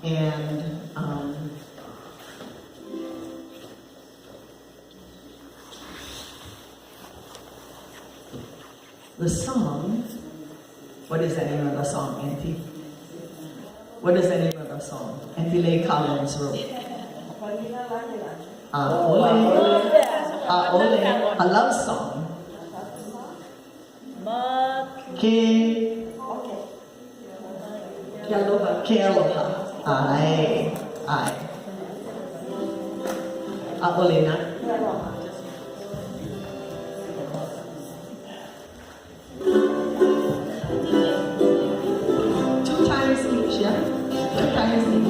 And the song, what is the name of the song, Auntie? What is the name of the song? Auntie Leigh Collins wrote. Ole, a love song. Ke aloha. Ai. Ole na. Two times each, yeah? Two times each.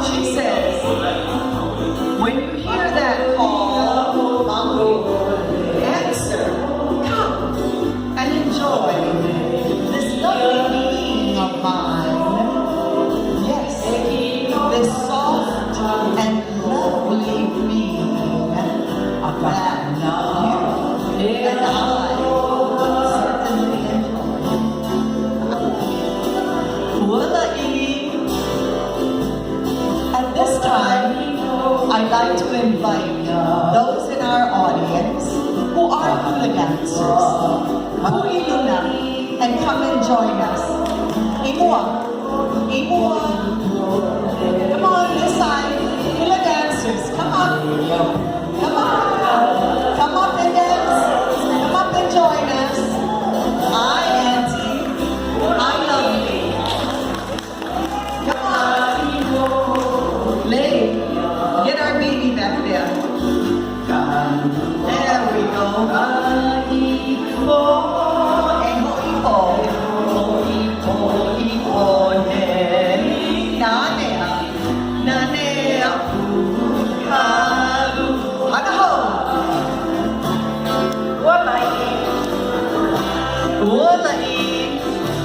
She says, when you hear that call, answer, come and enjoy this lovely being of mine. Yes, this soft and lovely being of that you and I certainly enjoy. At this time, I'd like to invite those in our audience who are hula dancers, Huiluna, and come and join us. Imua. Come on, this side. Hula dancers, come on. Come on. Come up and dance. Come up and join us. Hi, Auntie. I love you. Leigh, get our baby back there. There we go.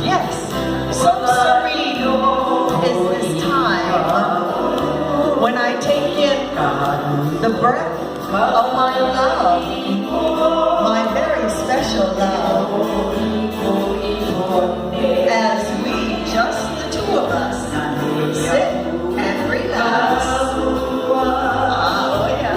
Yes, so serene is this time when I take in the breath of my love, my very special love, as we, just the two of us, sit and relax. Oh yeah.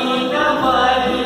อีกนะไม่